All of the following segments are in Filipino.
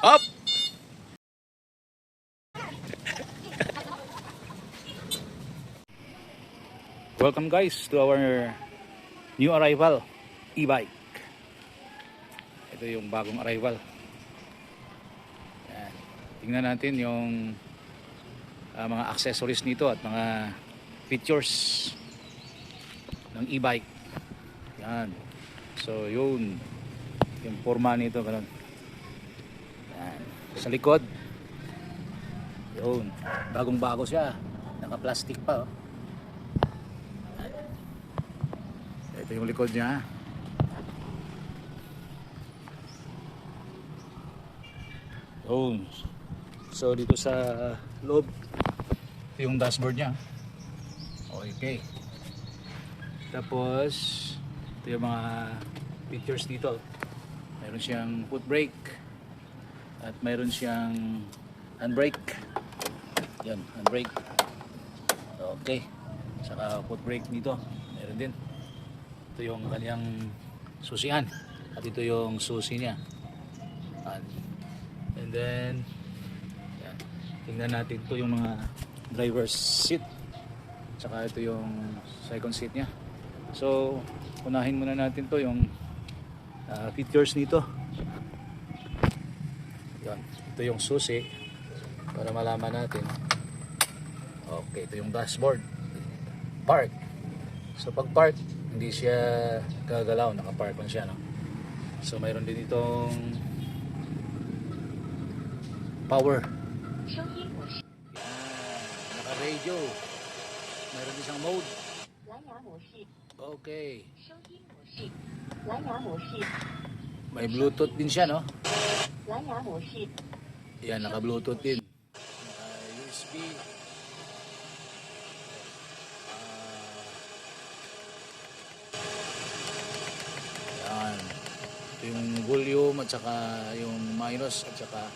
Up! Welcome guys to our new arrival, e-bike. Ito yung bagong arrival. Yan. Tingnan natin yung mga accessories nito at mga features ng e-bike. Yan. So yun, yung forma nito ganun. Yan. Sa likod, yun, bagong bago siya, naka-plastic pa, oh. Ito yung likod niya. Yun. So dito sa loob, ito yung dashboard niya. Okay. Tapos ito yung mga features dito. Mayroon siyang foot brake at mayroon siyang handbrake. Yan, handbrake. Okay. Saka foot brake dito. Meron din. Ito yung kanyang susian at ito yung susi niya. And then yan. Tingnan natin ito yung mga driver's seat, saka ito yung second seat niya. So unahin muna natin to yung features nito. Yan. Ito yung susi para malaman natin. Okay, ito yung dashboard. Park. So pag park, hindi siya gagalaw, naka-park lang siya, no? So mayroon din itong power. Yan, naka-radio. Mayroon din siyang mode. Okay. May Bluetooth din siya, no? Yan, naka-Bluetooth din. Naka-USB. Ito yung volume at saka yung minus at saka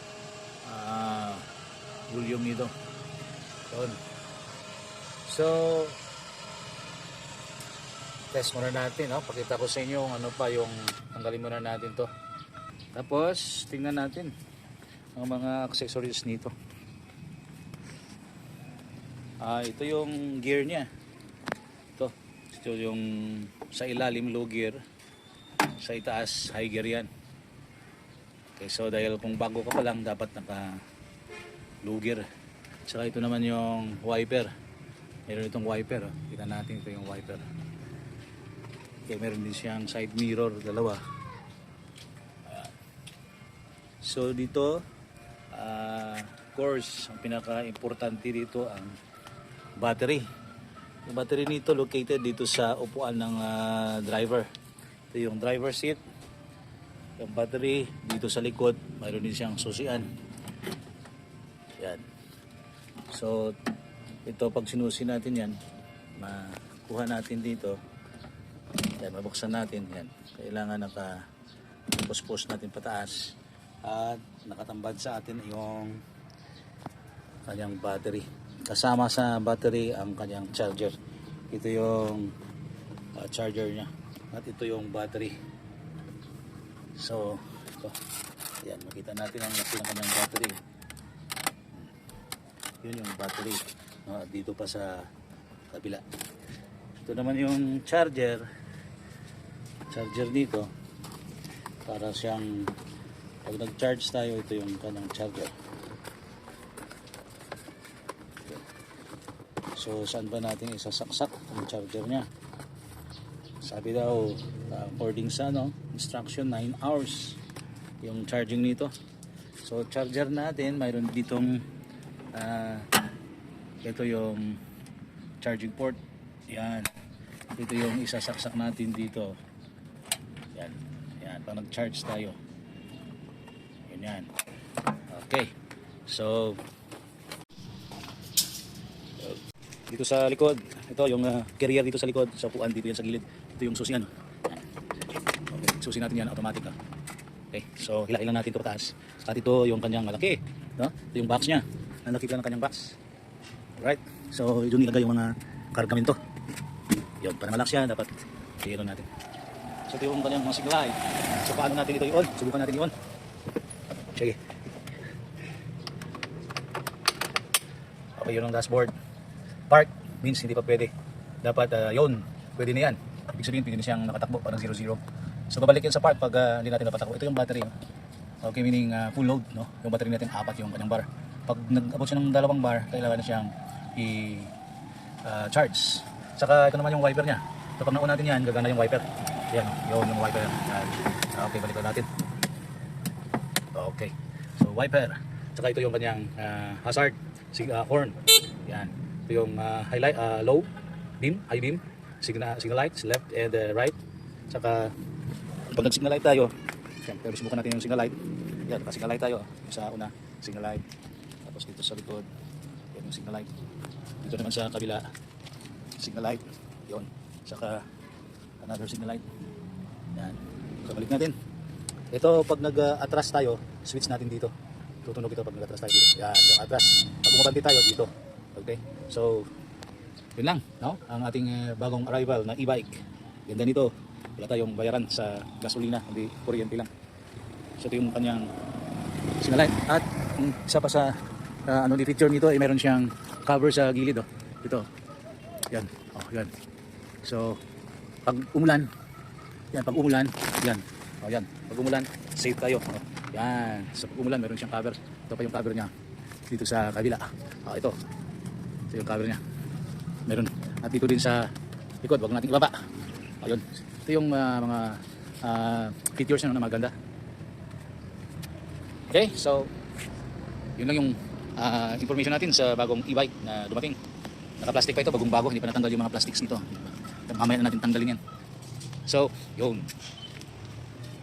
volume nito. Yun. So test muna natin, no? Pakita ko sa inyo kung ano pa yung tanggalin muna natin to. Tapos tingnan natin ang mga accessories nito. Ito yung gear niya. Ito yung sa ilalim low gear, sa itaas high gear yan. Okay, so dahil kung bago ka pa lang dapat naka low gear. Saka ito naman yung wiper. Meron itong wiper, oh. Kita natin ito yung wiper. Okay, meron din siyang side mirror, dalawa. Ayan. So dito of course ang pinaka-importante dito ang battery. Yung battery nito located dito sa upuan ng driver. Ito yung driver seat. Yung battery dito sa likod, mayroon din siyang susian. Yan. So ito pag sinusi natin yan, makuha natin dito. Yan, mabuksan natin yan. Kailangan naka-push natin pataas at nakatambad sa atin yung kanyang battery. Kasama sa battery ang kanyang charger. Ito yung charger niya. At ito yung battery. So ito, yan, makita natin ang kanyang battery. Yun yung battery, dito pa sa kabila. Ito naman yung charger dito, para siyang pag nag-charge tayo, ito yung kanyang charger. So saan ba natin isasaksak ang charger niya? Sabi daw, according sa instruction, 9 hours yung charging nito. So charger natin, mayroon ditong ito yung charging port. Yan. Ito yung isasaksak natin dito. Yan. Yan, pag nag-charge tayo. Yan. Okay. So dito sa likod, ito yung carrier dito sa likod, sa upuan dito yan sa gilid. Ito yung susi, okay, susi natin yan, automatic, ha? Okay, so hilahin lang natin ito pataas. At ito yung kanyang malaki, no? Ito yung box niya. Ang laki lang ng kanyang box. Alright, so yun nilagay yung mga kargamento. Yun, para malakas yan, dapat i-on natin. So ito yung kanyang mga signal light. So paano natin ito i-on? Subukan natin i-on. Sige. Okay, yun ang dashboard. Park means hindi pa pwede. Dapat yun, pwede na yan. Ibig sabihin, pwede na siyang nakatakbo, parang 0-0. So babalik yan sa park pag hindi natin napatakbo. Ito yung battery. Okay, meaning full load, no? Yung battery natin, 4 yung kanyang bar. Pag nag-abot siya ng 2 bar, kailangan na siyang i-charge. Saka ito naman yung wiper niya. So pag nauna natin yan, gagana yung wiper. Yan, yun yung wiper yan. Okay, balik natin. Okay, so wiper. Saka ito yung kanyang hazard, horn. Yan, ito yung highlight, low beam, high beam, signal lights, left and right. Saka pag nag-signal light tayo, siyempre subukan natin yung signal light. Yan, naka-signal light tayo. Yung sa una, signal light. Tapos dito sa likod, yan yung signal light. Dito naman sa kabila, signal light. Yun. Saka another signal light. Yan. So balik natin. Ito pag nag-atras tayo, switch natin dito. Tutunog ito pag nag-atras tayo dito. Yan, yung atras. Pag umabante tayo dito. Okay? So, yun lang, no? Ang ating bagong arrival na e-bike. Ganda nito. Wala tayong bayaran sa gasolina, hindi kuryente lang. So ito yung kanyang signal light. At isa pa sa ano, feature nito ay meron siyang cover sa gilid, oh. Ito. Yan. Oh, yan. So pag umulan, yan, pag umulan, yan. Oh, yan. Pag umulan, safe tayo. Oh, yan. So pag umulan, meron siyang cover. Ito pa yung cover niya dito sa kabila. Oh, ito. Ito yung cover niya. Meron. At dito din sa likod, wag nating ibaba. Ayun. Ito yung mga features na maganda. Okay, so yun lang yung information natin sa bagong e-bike na dumating. Naka-plastic pa ito, bagong bago, hindi pa natanggal yung mga plastics nito. Mamaya na natin tanggalin yan. So, yun.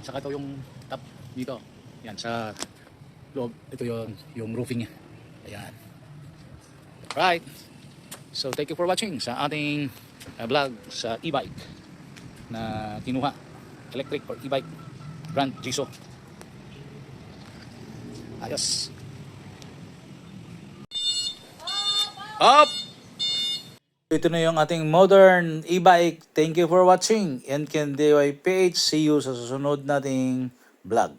Saka ito yung top dito. Yan, sa loob, ito yung roofing niya. Ayan. Right. So, thank you for watching sa ating vlog sa e-bike na kinuha, electric or e-bike brand Jiso. Ayos. Up! Ito na yung ating modern e-bike. Thank you for watching. And Ken DIY PH. See you sa susunod nating vlog.